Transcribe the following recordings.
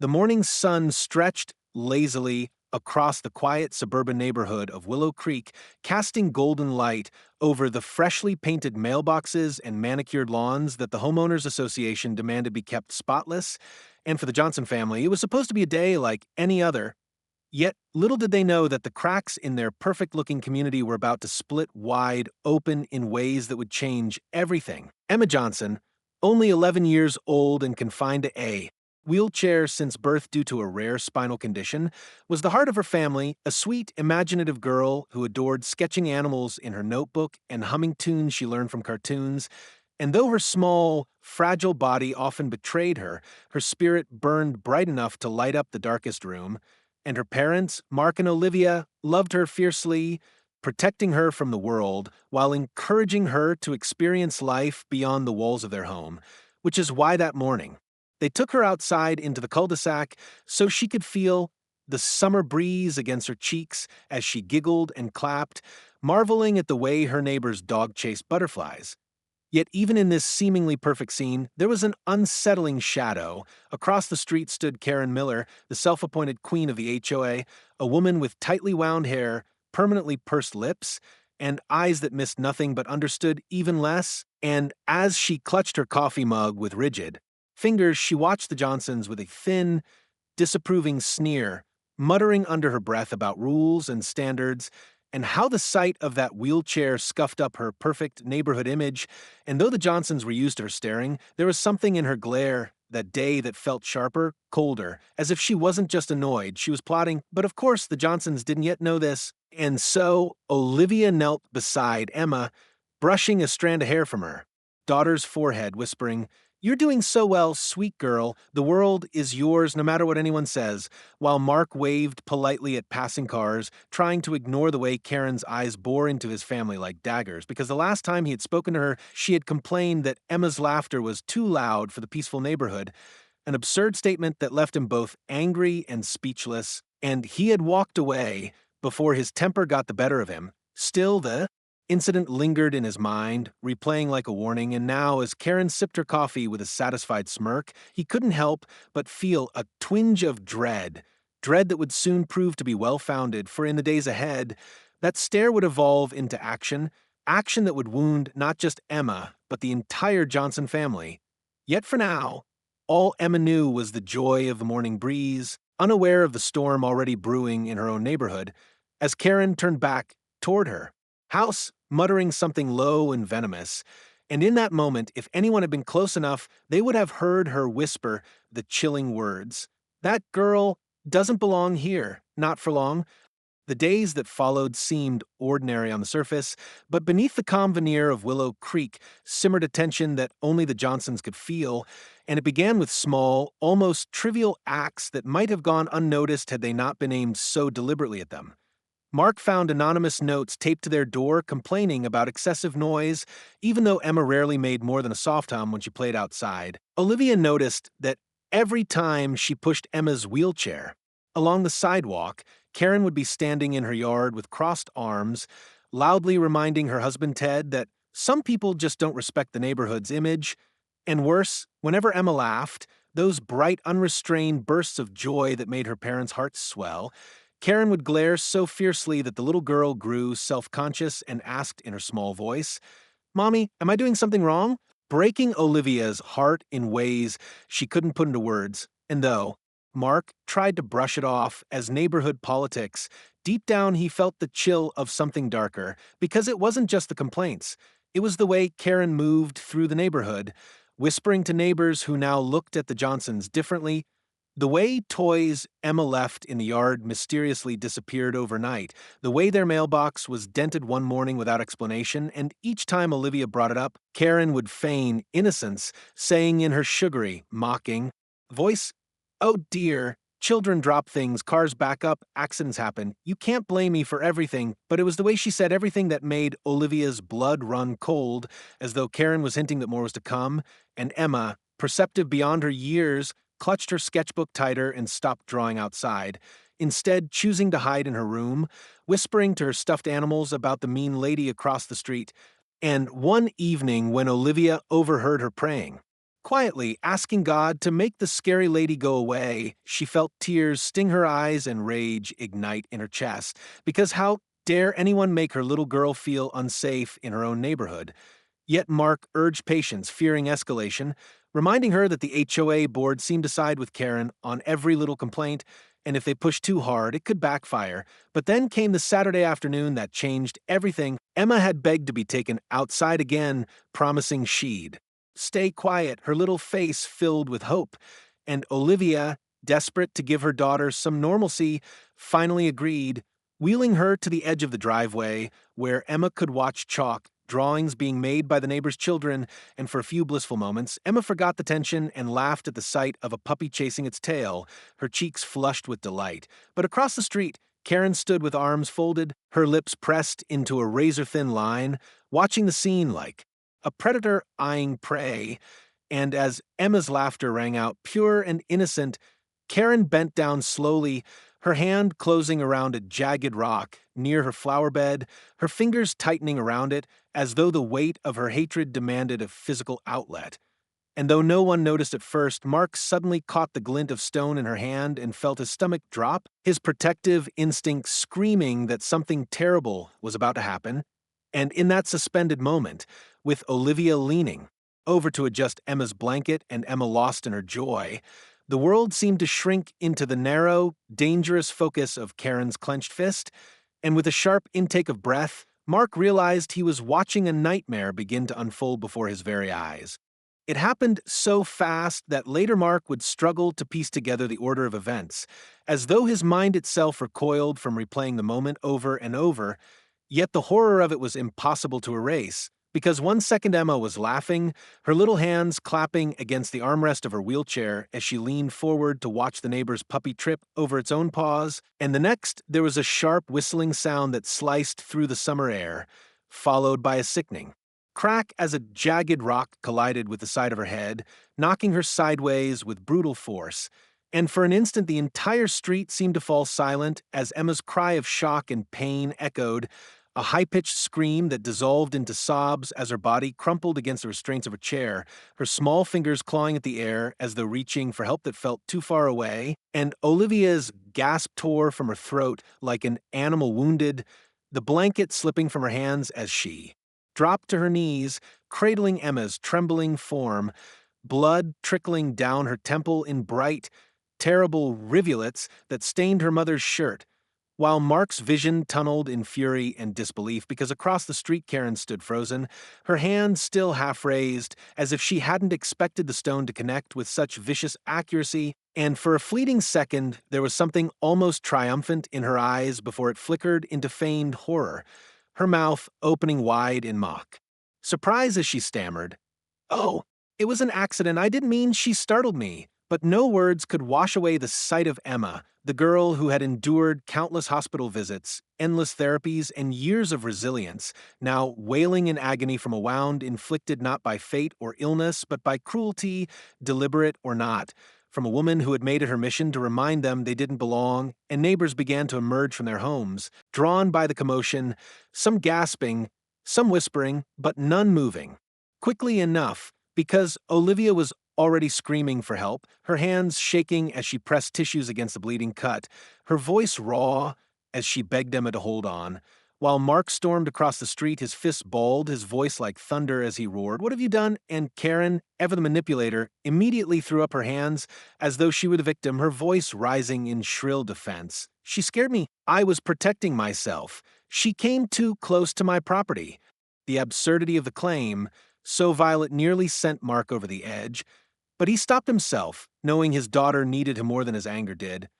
The morning sun stretched lazily across the quiet suburban neighborhood of Willow Creek, casting golden light over the freshly painted mailboxes and manicured lawns that the Homeowners Association demanded be kept spotless. And for the Johnson family, it was supposed to be a day like any other. Yet, little did they know that the cracks in their perfect looking community were about to split wide open in ways that would change everything. Emma Johnson, only 11 years old and confined to a wheelchair since birth due to a rare spinal condition, was the heart of her family, a sweet, imaginative girl who adored sketching animals in her notebook and humming tunes she learned from cartoons. And though her small, fragile body often betrayed her, her spirit burned bright enough to light up the darkest room. And her parents, Mark and Olivia, loved her fiercely, protecting her from the world while encouraging her to experience life beyond the walls of their home, which is why that morning they took her outside into the cul-de-sac so she could feel the summer breeze against her cheeks as she giggled and clapped, marveling at the way her neighbor's dog chased butterflies. Yet even in this seemingly perfect scene, there was an unsettling shadow. Across the street stood Karen Miller, the self-appointed queen of the HOA, a woman with tightly wound hair, permanently pursed lips, and eyes that missed nothing but understood even less. And as she clutched her coffee mug with rigid fingers, she watched the Johnsons with a thin, disapproving sneer, muttering under her breath about rules and standards, and how the sight of that wheelchair scuffed up her perfect neighborhood image. And though the Johnsons were used to her staring, there was something in her glare that day that felt sharper, colder, as if she wasn't just annoyed, she was plotting. But of course, the Johnsons didn't yet know this. And so Olivia knelt beside Emma, brushing a strand of hair from her daughter's forehead, whispering, "You're doing so well, sweet girl. The world is yours no matter what anyone says," while Mark waved politely at passing cars, trying to ignore the way Karen's eyes bore into his family like daggers, because the last time he had spoken to her, she had complained that Emma's laughter was too loud for the peaceful neighborhood, an absurd statement that left him both angry and speechless, and he had walked away before his temper got the better of him. Still, the incident lingered in his mind, replaying like a warning, and now, as Karen sipped her coffee with a satisfied smirk, he couldn't help but feel a twinge of dread that would soon prove to be well-founded, for in the days ahead, that stare would evolve into action that would wound not just Emma, but the entire Johnson family. Yet for now, all Emma knew was the joy of the morning breeze, unaware of the storm already brewing in her own neighborhood, as Karen turned back toward her house, muttering something low and venomous. And in that moment, if anyone had been close enough, they would have heard her whisper the chilling words, "That girl doesn't belong here, not for long." The days that followed seemed ordinary on the surface, but beneath the calm veneer of Willow Creek simmered a tension that only the Johnsons could feel, and it began with small, almost trivial acts that might have gone unnoticed had they not been aimed so deliberately at them. Mark found anonymous notes taped to their door complaining about excessive noise, even though Emma rarely made more than a soft hum when she played outside. Olivia noticed that every time she pushed Emma's wheelchair along the sidewalk, Karen would be standing in her yard with crossed arms, loudly reminding her husband Ted that some people just don't respect the neighborhood's image. And worse, whenever Emma laughed, those bright, unrestrained bursts of joy that made her parents' hearts swell, Karen would glare so fiercely that the little girl grew self-conscious and asked in her small voice, "Mommy, am I doing something wrong?" Breaking Olivia's heart in ways she couldn't put into words. And though Mark tried to brush it off as neighborhood politics, deep down he felt the chill of something darker, because it wasn't just the complaints. It was the way Karen moved through the neighborhood, whispering to neighbors who now looked at the Johnsons differently. The way toys Emma left in the yard mysteriously disappeared overnight, the way their mailbox was dented one morning without explanation, and each time Olivia brought it up, Karen would feign innocence, saying in her sugary, mocking voice, "Oh dear, children drop things, cars back up, accidents happen. You can't blame me for everything," but it was the way she said everything that made Olivia's blood run cold, as though Karen was hinting that more was to come, and Emma, perceptive beyond her years, clutched her sketchbook tighter and stopped drawing outside, instead choosing to hide in her room, whispering to her stuffed animals about the mean lady across the street. And one evening when Olivia overheard her praying, Quietly asking God to make the scary lady go away, she felt tears sting her eyes and rage ignite in her chest, because how dare anyone make her little girl feel unsafe in her own neighborhood? Yet Mark urged patience, fearing escalation, reminding her that the HOA board seemed to side with Karen on every little complaint, and if they pushed too hard, it could backfire. But then came the Saturday afternoon that changed everything. Emma had begged to be taken outside again, promising she'd stay quiet, her little face filled with hope. And Olivia, desperate to give her daughter some normalcy, finally agreed, wheeling her to the edge of the driveway where Emma could watch chalk drawings being made by the neighbors' children, and for a few blissful moments, Emma forgot the tension and laughed at the sight of a puppy chasing its tail, her cheeks flushed with delight. But across the street, Karen stood with arms folded, her lips pressed into a razor-thin line, watching the scene like a predator eyeing prey. And as Emma's laughter rang out, pure and innocent, Karen bent down slowly, her hand closing around a jagged rock near her flower bed, her fingers tightening around it as though the weight of her hatred demanded a physical outlet. And though no one noticed at first, Mark suddenly caught the glint of stone in her hand and felt his stomach drop, his protective instinct screaming that something terrible was about to happen. And in that suspended moment, with Olivia leaning over to adjust Emma's blanket and Emma lost in her joy, the world seemed to shrink into the narrow, dangerous focus of Karen's clenched fist, and with a sharp intake of breath, Mark realized he was watching a nightmare begin to unfold before his very eyes. It happened so fast that later Mark would struggle to piece together the order of events, as though his mind itself recoiled from replaying the moment over and over, yet the horror of it was impossible to erase. Because 1 second Emma was laughing, her little hands clapping against the armrest of her wheelchair as she leaned forward to watch the neighbor's puppy trip over its own paws, and the next there was a sharp whistling sound that sliced through the summer air, followed by a sickening crack as a jagged rock collided with the side of her head, knocking her sideways with brutal force. And for an instant the entire street seemed to fall silent as Emma's cry of shock and pain echoed, a high-pitched scream that dissolved into sobs as her body crumpled against the restraints of her chair, her small fingers clawing at the air as though reaching for help that felt too far away, and Olivia's gasp tore from her throat like an animal wounded, the blanket slipping from her hands as she dropped to her knees, cradling Emma's trembling form, blood trickling down her temple in bright, terrible rivulets that stained her mother's shirt, while Mark's vision tunneled in fury and disbelief because across the street Karen stood frozen, her hand still half raised, as if she hadn't expected the stone to connect with such vicious accuracy, and for a fleeting second there was something almost triumphant in her eyes before it flickered into feigned horror, her mouth opening wide in mock surprise as she stammered, "Oh, it was an accident. I didn't mean." She startled me. But no words could wash away the sight of Emma, the girl who had endured countless hospital visits, endless therapies, and years of resilience, now wailing in agony from a wound inflicted not by fate or illness, but by cruelty, deliberate or not, from a woman who had made it her mission to remind them they didn't belong, and neighbors began to emerge from their homes, drawn by the commotion, some gasping, some whispering, but none moving. Quickly enough, because Olivia was already screaming for help, her hands shaking as she pressed tissues against the bleeding cut, her voice raw as she begged Emma to hold on, while Mark stormed across the street, his fists balled, his voice like thunder as he roared, "What have you done?" And Karen, ever the manipulator, immediately threw up her hands as though she were the victim, her voice rising in shrill defense. "She scared me. I was protecting myself. She came too close to my property." The absurdity of the claim, so vile it nearly sent Mark over the edge, but he stopped himself, knowing his daughter needed him more than his anger did,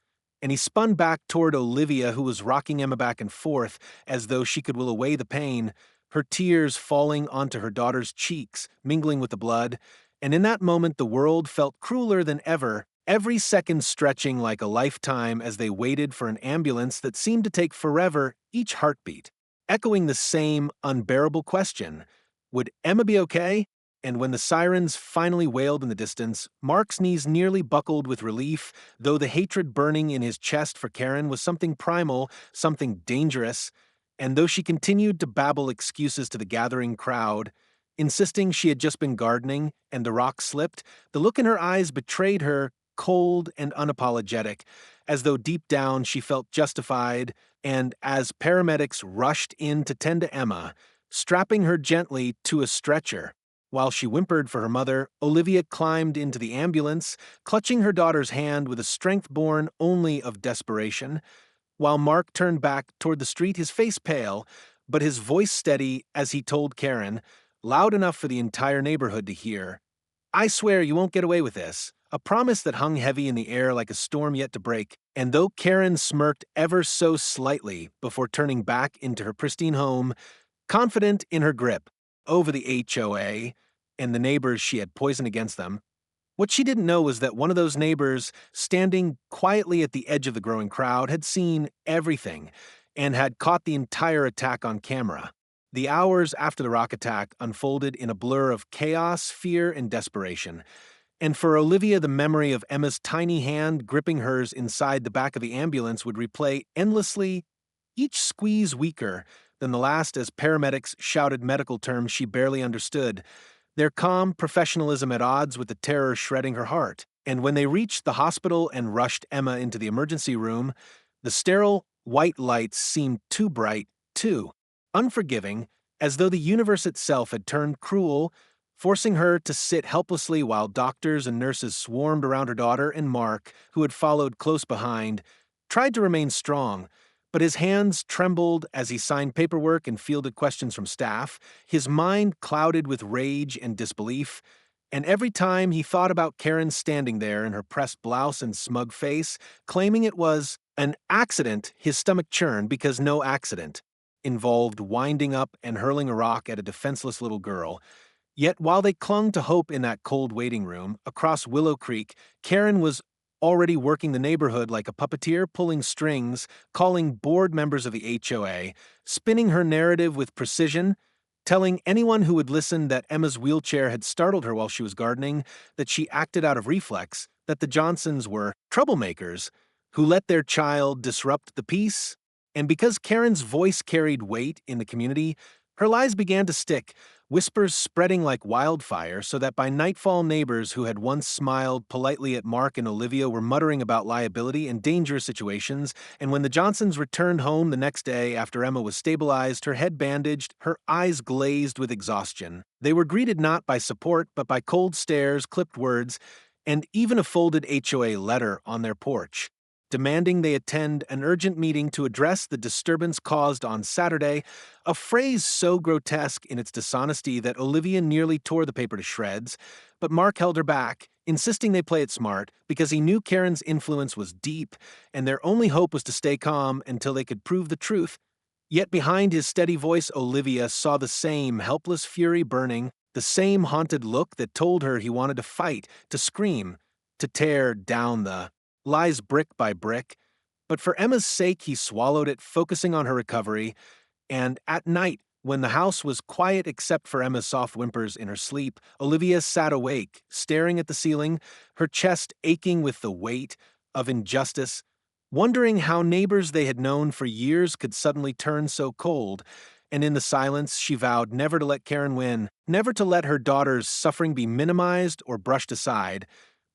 and he spun back toward Olivia, who was rocking Emma back and forth as though she could will away the pain, her tears falling onto her daughter's cheeks, mingling with the blood, and in that moment the world felt crueler than ever, every second stretching like a lifetime as they waited for an ambulance that seemed to take forever, each heartbeat, echoing the same unbearable question, would Emma be okay? And when the sirens finally wailed in the distance, Mark's knees nearly buckled with relief, though the hatred burning in his chest for Karen was something primal, something dangerous, and though she continued to babble excuses to the gathering crowd, insisting she had just been gardening and the rock slipped. The look in her eyes betrayed her, cold and unapologetic, as though deep down she felt justified. And as paramedics rushed in to tend to Emma, strapping her gently to a stretcher, while she whimpered for her mother, Olivia climbed into the ambulance, clutching her daughter's hand with a strength born only of desperation. While Mark turned back toward the street, his face pale, but his voice steady as he told Karen, loud enough for the entire neighborhood to hear, "I swear you won't get away with this." A promise that hung heavy in the air like a storm yet to break, and though Karen smirked ever so slightly before turning back into her pristine home, confident in her grip over the HOA and the neighbors she had poisoned against them, what she didn't know was that one of those neighbors, standing quietly at the edge of the growing crowd, had seen everything and had caught the entire attack on camera. The hours after the rock attack unfolded in a blur of chaos, fear, and desperation. And for Olivia, the memory of Emma's tiny hand gripping hers inside the back of the ambulance would replay endlessly, each squeeze weaker than the last as paramedics shouted medical terms she barely understood, their calm professionalism at odds with the terror shredding her heart. And when they reached the hospital and rushed Emma into the emergency room, the sterile white lights seemed too bright, too unforgiving, as though the universe itself had turned cruel, forcing her to sit helplessly while doctors and nurses swarmed around her daughter. And Mark, who had followed close behind, tried to remain strong, but his hands trembled as he signed paperwork and fielded questions from staff, his mind clouded with rage and disbelief. And every time he thought about Karen standing there in her pressed blouse and smug face, claiming it was an accident, his stomach churned because no accident involved winding up and hurling a rock at a defenseless little girl. Yet while they clung to hope in that cold waiting room, across Willow Creek, Karen was already working the neighborhood like a puppeteer, pulling strings, calling board members of the HOA, spinning her narrative with precision, telling anyone who would listen that Emma's wheelchair had startled her while she was gardening, that she acted out of reflex, that the Johnsons were troublemakers who let their child disrupt the peace. And because Karen's voice carried weight in the community, her lies began to stick, whispers spreading like wildfire, so that by nightfall neighbors who had once smiled politely at Mark and Olivia were muttering about liability and dangerous situations. And when the Johnsons returned home the next day after Emma was stabilized, her head bandaged, her eyes glazed with exhaustion, they were greeted not by support but by cold stares, clipped words, and even a folded HOA letter on their porch, demanding they attend an urgent meeting to address the disturbance caused on Saturday, a phrase so grotesque in its dishonesty that Olivia nearly tore the paper to shreds, but Mark held her back, insisting they play it smart because he knew Karen's influence was deep, and their only hope was to stay calm until they could prove the truth. Yet behind his steady voice, Olivia saw the same helpless fury burning, the same haunted look that told her he wanted to fight, to scream, to tear down the lies brick by brick, but for Emma's sake he swallowed it, focusing on her recovery. And at night, when the house was quiet except for Emma's soft whimpers in her sleep, Olivia sat awake, staring at the ceiling, her chest aching with the weight of injustice, wondering how neighbors they had known for years could suddenly turn so cold. And in the silence, she vowed never to let Karen win, never to let her daughter's suffering be minimized or brushed aside.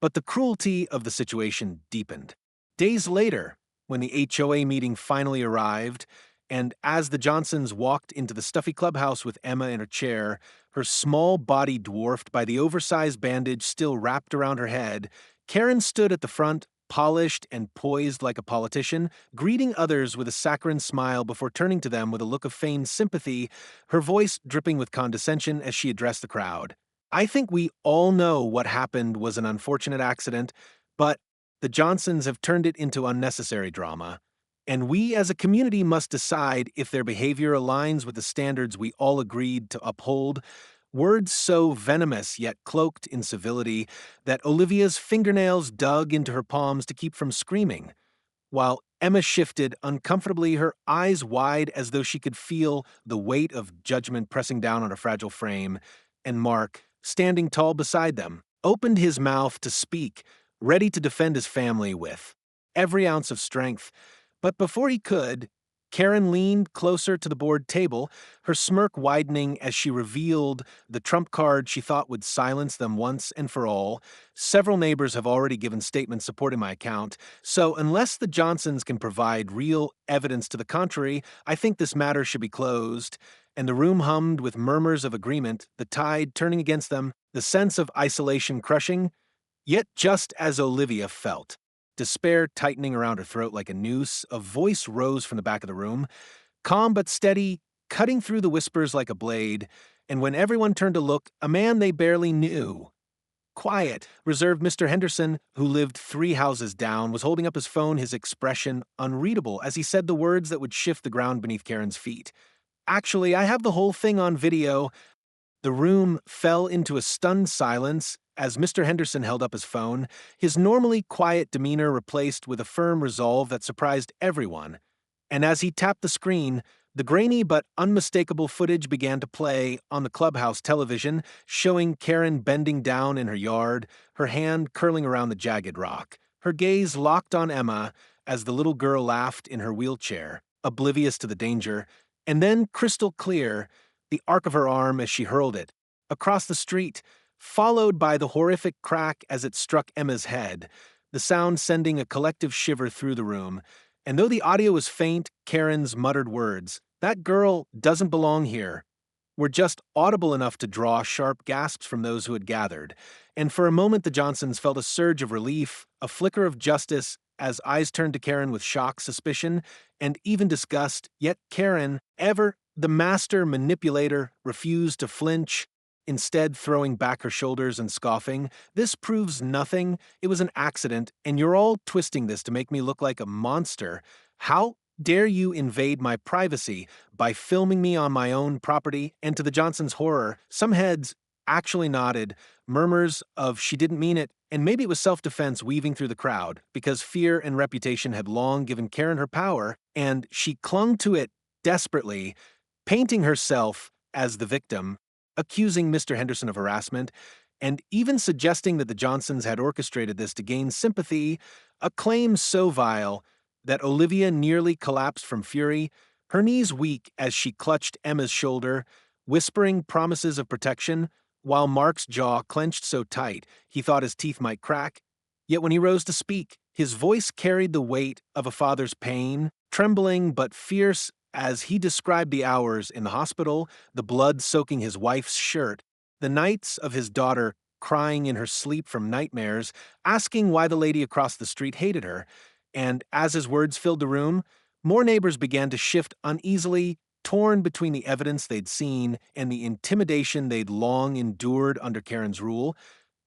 But the cruelty of the situation deepened. Days later, when the HOA meeting finally arrived, and as the Johnsons walked into the stuffy clubhouse with Emma in her chair, her small body dwarfed by the oversized bandage still wrapped around her head, Karen stood at the front, polished and poised like a politician, greeting others with a saccharine smile before turning to them with a look of feigned sympathy, her voice dripping with condescension as she addressed the crowd. "I think we all know what happened was an unfortunate accident, but the Johnsons have turned it into unnecessary drama, and we as a community must decide if their behavior aligns with the standards we all agreed to uphold." Words so venomous yet cloaked in civility that Olivia's fingernails dug into her palms to keep from screaming, while Emma shifted uncomfortably, her eyes wide as though she could feel the weight of judgment pressing down on her fragile frame. And Mark, standing tall beside them, opened his mouth to speak, ready to defend his family with every ounce of strength. But before he could, Karen leaned closer to the board table, her smirk widening as she revealed the trump card she thought would silence them once and for all. Several neighbors have already given statements supporting my account, so unless the Johnsons can provide real evidence to the contrary, I think this matter should be closed. And the room hummed with murmurs of agreement, the tide turning against them, the sense of isolation crushing. Yet just as Olivia felt, despair tightening around her throat like a noose, a voice rose from the back of the room, calm but steady, cutting through the whispers like a blade, and when everyone turned to look, a man they barely knew. Quiet, reserved Mr. Henderson, who lived 3 houses down, was holding up his phone, his expression unreadable as he said the words that would shift the ground beneath Karen's feet. Actually, I have the whole thing on video. The room fell into a stunned silence as Mr. Henderson held up his phone, his normally quiet demeanor replaced with a firm resolve that surprised everyone. And as he tapped the screen, the grainy but unmistakable footage began to play on the clubhouse television, showing Karen bending down in her yard, her hand curling around the jagged rock, her gaze locked on Emma as the little girl laughed in her wheelchair, oblivious to the danger, and then crystal clear, the arc of her arm as she hurled it across the street, followed by the horrific crack as it struck Emma's head, the sound sending a collective shiver through the room. And though the audio was faint, Karen's muttered words, "That girl doesn't belong here," were just audible enough to draw sharp gasps from those who had gathered. And for a moment the Johnsons felt a surge of relief, a flicker of justice, as eyes turned to Karen with shock, suspicion, and even disgust. Yet Karen, ever the master manipulator, refused to flinch, instead throwing back her shoulders and scoffing. "This proves nothing. It was an accident, and you're all twisting this to make me look like a monster. How dare you invade my privacy by filming me on my own property?" And to the Johnsons' horror, some heads actually nodded, murmurs of "she didn't mean it," and maybe it was self-defense weaving through the crowd, because fear and reputation had long given Karen her power, and she clung to it desperately, painting herself as the victim, accusing Mr. Henderson of harassment, and even suggesting that the Johnsons had orchestrated this to gain sympathy, a claim so vile that Olivia nearly collapsed from fury, her knees weak as she clutched Emma's shoulder, whispering promises of protection, while Mark's jaw clenched so tight he thought his teeth might crack. Yet when he rose to speak, his voice carried the weight of a father's pain, trembling but fierce as he described the hours in the hospital, the blood soaking his wife's shirt, the nights of his daughter crying in her sleep from nightmares, asking why the lady across the street hated her. And as his words filled the room, more neighbors began to shift uneasily, torn between the evidence they'd seen and the intimidation they'd long endured under Karen's rule.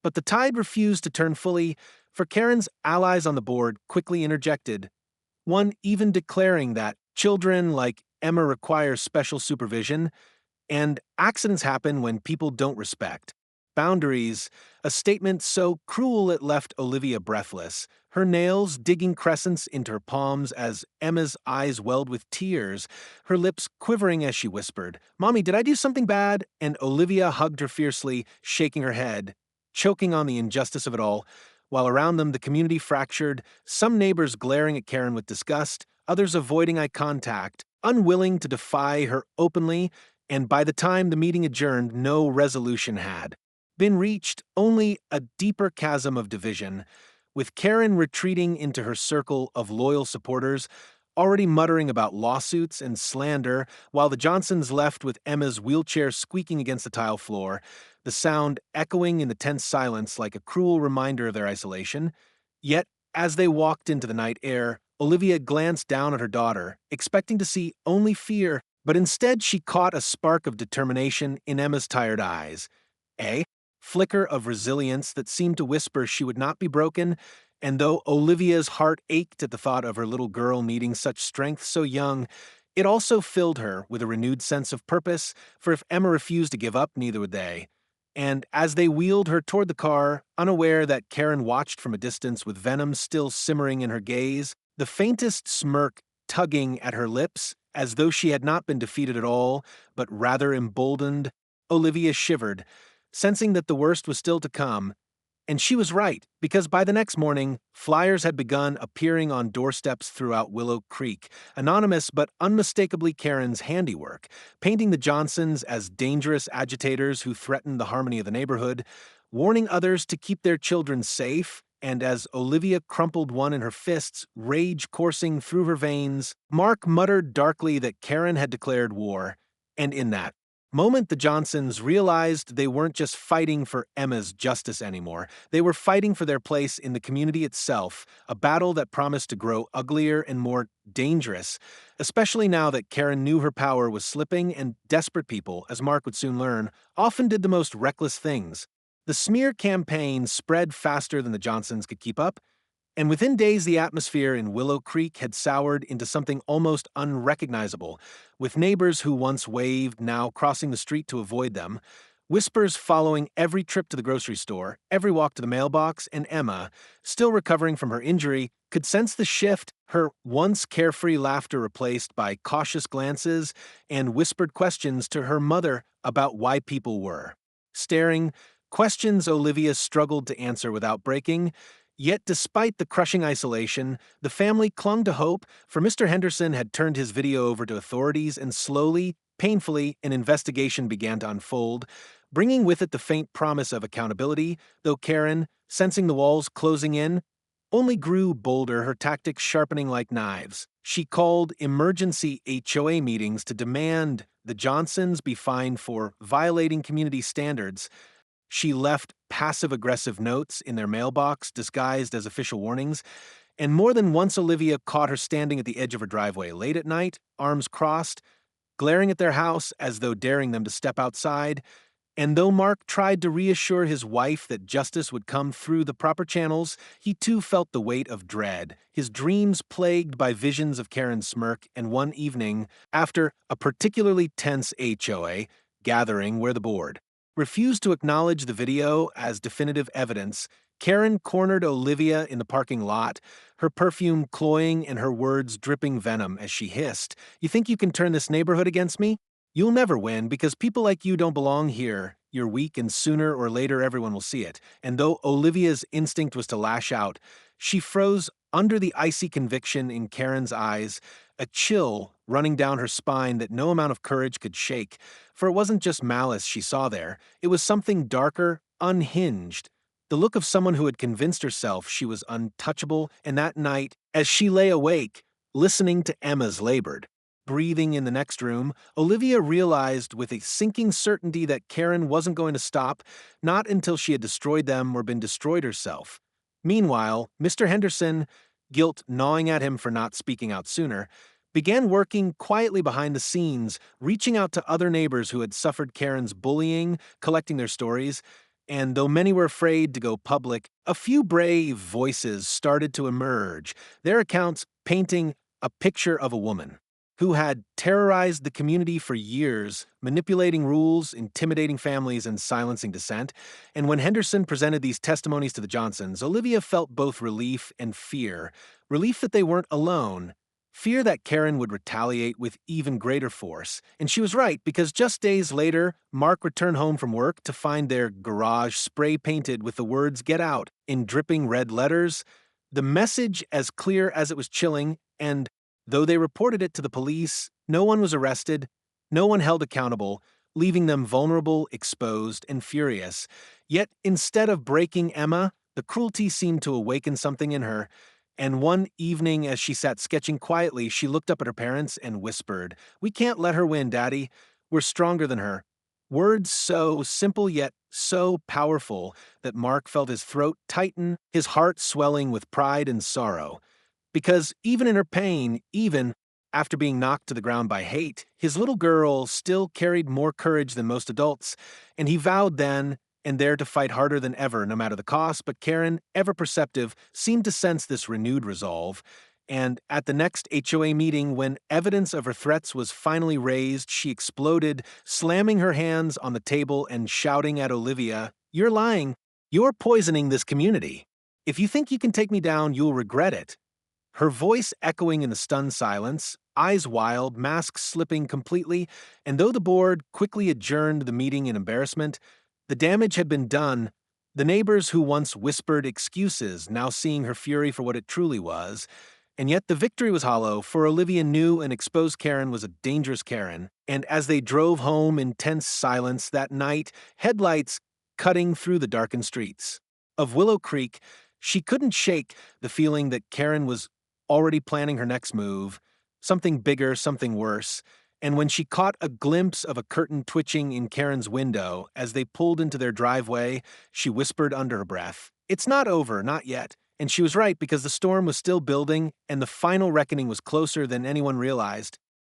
But the tide refused to turn fully, for Karen's allies on the board quickly interjected, one even declaring that children like Emma require special supervision, and accidents happen when people don't respect boundaries, a statement so cruel it left Olivia breathless, her nails digging crescents into her palms as Emma's eyes welled with tears, her lips quivering as she whispered, "Mommy, did I do something bad?" And Olivia hugged her fiercely, shaking her head, choking on the injustice of it all, while around them the community fractured, some neighbors glaring at Karen with disgust, others avoiding eye contact, unwilling to defy her openly, and by the time the meeting adjourned, no resolution had been reached, only a deeper chasm of division, with Karen retreating into her circle of loyal supporters, already muttering about lawsuits and slander, while the Johnsons left with Emma's wheelchair squeaking against the tile floor, the sound echoing in the tense silence like a cruel reminder of their isolation. Yet, as they walked into the night air, Olivia glanced down at her daughter, expecting to see only fear, but instead she caught a spark of determination in Emma's tired eyes. A flicker of resilience that seemed to whisper she would not be broken, and though Olivia's heart ached at the thought of her little girl needing such strength so young, it also filled her with a renewed sense of purpose, for if Emma refused to give up, neither would they. And as they wheeled her toward the car, unaware that Karen watched from a distance with venom still simmering in her gaze, the faintest smirk tugging at her lips, as though she had not been defeated at all, but rather emboldened, Olivia shivered, sensing that the worst was still to come, And she was right, because by the next morning, flyers had begun appearing on doorsteps throughout Willow Creek, anonymous but unmistakably Karen's handiwork, painting the Johnsons as dangerous agitators who threatened the harmony of the neighborhood, warning others to keep their children safe, and as Olivia crumpled one in her fists, rage coursing through her veins, Mark muttered darkly that Karen had declared war, and in that moment the Johnsons realized they weren't just fighting for Emma's justice anymore, they were fighting for their place in the community itself, a battle that promised to grow uglier and more dangerous, especially now that Karen knew her power was slipping and desperate people, as Mark would soon learn, often did the most reckless things. The smear campaign spread faster than the Johnsons could keep up, and within days the atmosphere in Willow Creek had soured into something almost unrecognizable, with neighbors who once waved now crossing the street to avoid them, whispers following every trip to the grocery store, every walk to the mailbox, and Emma, still recovering from her injury, could sense the shift, her once carefree laughter replaced by cautious glances and whispered questions to her mother about why people were staring, questions Olivia struggled to answer without breaking. Yet despite the crushing isolation, the family clung to hope, for Mr. Henderson had turned his video over to authorities and slowly, painfully, an investigation began to unfold, bringing with it the faint promise of accountability, though Karen, sensing the walls closing in, only grew bolder, her tactics sharpening like knives. She called emergency HOA meetings to demand the Johnsons be fined for violating community standards. She left passive-aggressive notes in their mailbox disguised as official warnings, and more than once Olivia caught her standing at the edge of her driveway late at night, arms crossed, glaring at their house as though daring them to step outside. And though Mark tried to reassure his wife that justice would come through the proper channels, he too felt the weight of dread, his dreams plagued by visions of Karen's smirk, and one evening, after a particularly tense HOA gathering where the board refused to acknowledge the video as definitive evidence, Karen cornered Olivia in the parking lot, her perfume cloying and her words dripping venom as she hissed, "You think you can turn this neighborhood against me? You'll never win because people like you don't belong here. You're weak and sooner or later everyone will see it." And though Olivia's instinct was to lash out, she froze under the icy conviction in Karen's eyes, a chill running down her spine that no amount of courage could shake, for it wasn't just malice she saw there, it was something darker, unhinged, the look of someone who had convinced herself she was untouchable, and that night, as she lay awake, listening to Emma's labored breathing in the next room, Olivia realized with a sinking certainty that Karen wasn't going to stop, not until she had destroyed them or been destroyed herself. Meanwhile, Mr. Henderson, guilt gnawing at him for not speaking out sooner, began working quietly behind the scenes, reaching out to other neighbors who had suffered Karen's bullying, collecting their stories, and though many were afraid to go public, a few brave voices started to emerge, their accounts painting a picture of a woman who had terrorized the community for years, manipulating rules, intimidating families, and silencing dissent. And when Henderson presented these testimonies to the Johnsons, Olivia felt both relief and fear. Relief that they weren't alone. Fear that Karen would retaliate with even greater force. And she was right, because just days later, Mark returned home from work to find their garage spray-painted with the words "Get Out" in dripping red letters, the message as clear as it was chilling, and though they reported it to the police, no one was arrested, no one held accountable, leaving them vulnerable, exposed, and furious. Yet instead of breaking Emma, the cruelty seemed to awaken something in her, and one evening as she sat sketching quietly, she looked up at her parents and whispered, "We can't let her win, Daddy. We're stronger than her." Words so simple yet so powerful that Mark felt his throat tighten, his heart swelling with pride and sorrow. Because even in her pain, even after being knocked to the ground by hate, his little girl still carried more courage than most adults, and he vowed then and there to fight harder than ever, no matter the cost. But Karen, ever perceptive, seemed to sense this renewed resolve, and at the next HOA meeting, when evidence of her threats was finally raised, she exploded, slamming her hands on the table and shouting at Olivia, "You're lying. You're poisoning this community. If you think you can take me down, you'll regret it." Her voice echoing in the stunned silence, eyes wild, mask slipping completely, and though the board quickly adjourned the meeting in embarrassment, the damage had been done. The neighbors who once whispered excuses now seeing her fury for what it truly was. And yet the victory was hollow, for Olivia knew an exposed Karen was a dangerous Karen. And as they drove home in tense silence that night, headlights cutting through the darkened streets of Willow Creek, she couldn't shake the feeling that Karen was already planning her next move, something bigger, something worse. And when she caught a glimpse of a curtain twitching in Karen's window as they pulled into their driveway, she whispered under her breath, "It's not over, not yet." And she was right, because the storm was still building and the final reckoning was closer than anyone realized.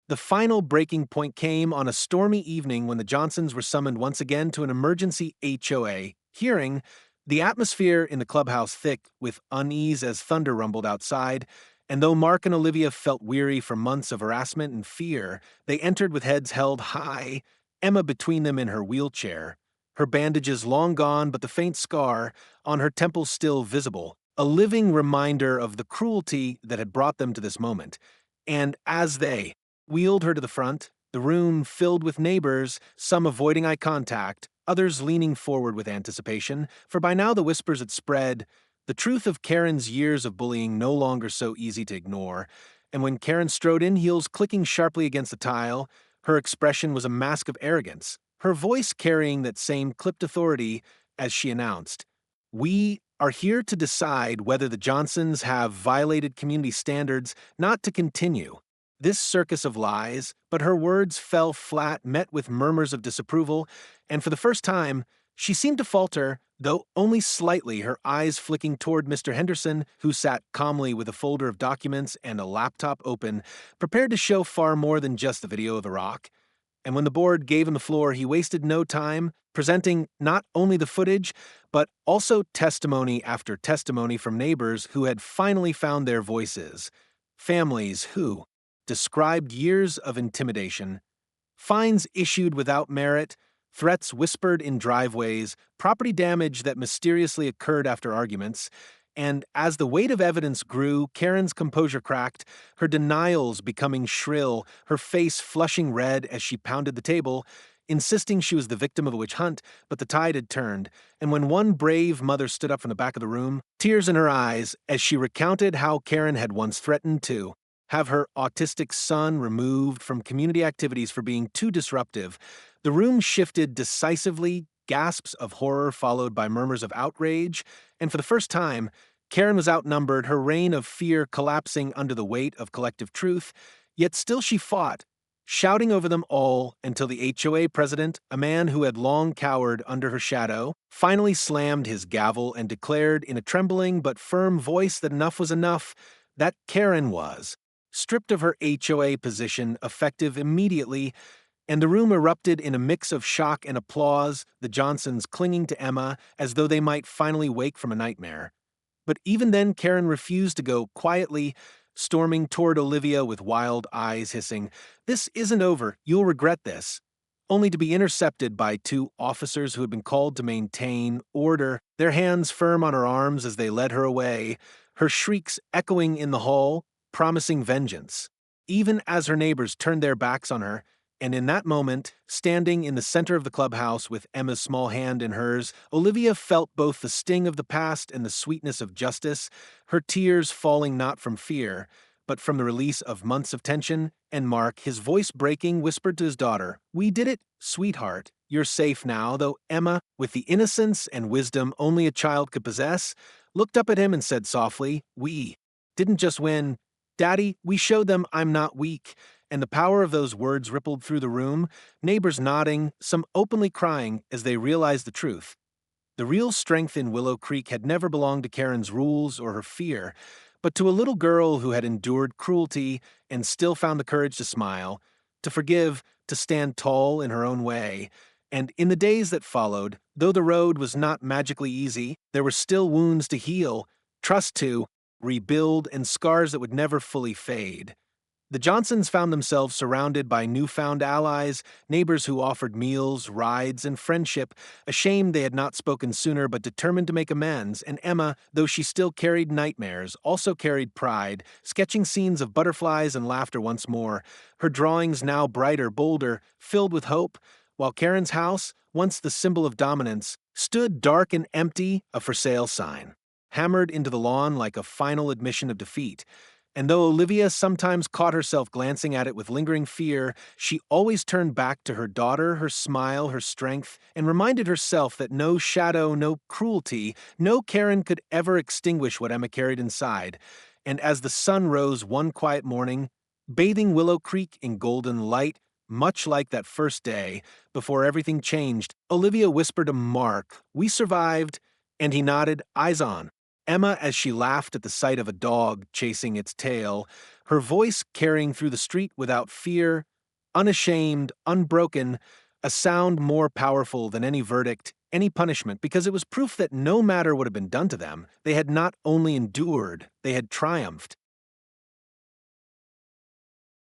The final breaking point came on a stormy evening when the Johnsons were summoned once again to an emergency HOA hearing, the atmosphere in the clubhouse thick with unease as thunder rumbled outside. And though Mark and Olivia felt weary from months of harassment and fear, they entered with heads held high, Emma between them in her wheelchair, her bandages long gone but the faint scar on her temple still visible, a living reminder of the cruelty that had brought them to this moment. And as they wheeled her to the front, the room filled with neighbors, some avoiding eye contact, others leaning forward with anticipation, for by now the whispers had spread, the truth of Karen's years of bullying no longer so easy to ignore. And when Karen strode in, heels clicking sharply against the tile, her expression was a mask of arrogance, her voice carrying that same clipped authority as she announced, "We are here to decide whether the Johnsons have violated community standards, not to continue this circus of lies." But her words fell flat, met with murmurs of disapproval, and for the first time, she seemed to falter, though only slightly, her eyes flicking toward Mr. Henderson, who sat calmly with a folder of documents and a laptop open, prepared to show far more than just the video of the rock. And when the board gave him the floor, he wasted no time, presenting not only the footage, but also testimony after testimony from neighbors who had finally found their voices, families who described years of intimidation, fines issued without merit, threats whispered in driveways, property damage that mysteriously occurred after arguments. And as the weight of evidence grew, Karen's composure cracked, her denials becoming shrill, her face flushing red as she pounded the table, insisting she was the victim of a witch hunt. But the tide had turned, and when one brave mother stood up from the back of the room, tears in her eyes, as she recounted how Karen had once threatened to have her autistic son removed from community activities for being too disruptive, the room shifted decisively, gasps of horror followed by murmurs of outrage, and for the first time, Karen was outnumbered, her reign of fear collapsing under the weight of collective truth, yet still she fought, shouting over them all until the HOA president, a man who had long cowered under her shadow, finally slammed his gavel and declared in a trembling but firm voice that enough was enough, that Karen was stripped of her HOA position effective immediately, and the room erupted in a mix of shock and applause, the Johnsons clinging to Emma as though they might finally wake from a nightmare. But even then Karen refused to go, quietly storming toward Olivia with wild eyes hissing, "This isn't over, you'll regret this," only to be intercepted by two officers who had been called to maintain order, their hands firm on her arms as they led her away, her shrieks echoing in the hall, promising vengeance, even as her neighbors turned their backs on her. And in that moment, standing in the center of the clubhouse with Emma's small hand in hers, Olivia felt both the sting of the past and the sweetness of justice, her tears falling not from fear, but from the release of months of tension. And Mark, his voice breaking, whispered to his daughter, "We did it, sweetheart. You're safe now," though Emma, with the innocence and wisdom only a child could possess, looked up at him and said softly, "We didn't just win. Daddy, we showed them I'm not weak." And the power of those words rippled through the room, neighbors nodding, some openly crying as they realized the truth. The real strength in Willow Creek had never belonged to Karen's rules or her fear, but to a little girl who had endured cruelty and still found the courage to smile, to forgive, to stand tall in her own way. And in the days that followed, though the road was not magically easy, there were still wounds to heal, trust to rebuild, and scars that would never fully fade. The Johnsons found themselves surrounded by newfound allies, neighbors who offered meals, rides, and friendship, ashamed they had not spoken sooner but determined to make amends. And Emma, though she still carried nightmares, also carried pride, sketching scenes of butterflies and laughter once more, her drawings now brighter, bolder, filled with hope, while Karen's house, once the symbol of dominance, stood dark and empty, a for sale sign, hammered into the lawn like a final admission of defeat. And though Olivia sometimes caught herself glancing at it with lingering fear, she always turned back to her daughter, her smile, her strength, and reminded herself that no shadow, no cruelty, no Karen could ever extinguish what Emma carried inside. And as the sun rose one quiet morning, bathing Willow Creek in golden light, much like that first day, before everything changed, Olivia whispered to Mark, "We survived," and he nodded, eyes on. Emma, as she laughed at the sight of a dog chasing its tail, her voice carrying through the street without fear, unashamed, unbroken, a sound more powerful than any verdict, any punishment, because it was proof that no matter what had been done to them, they had not only endured, they had triumphed.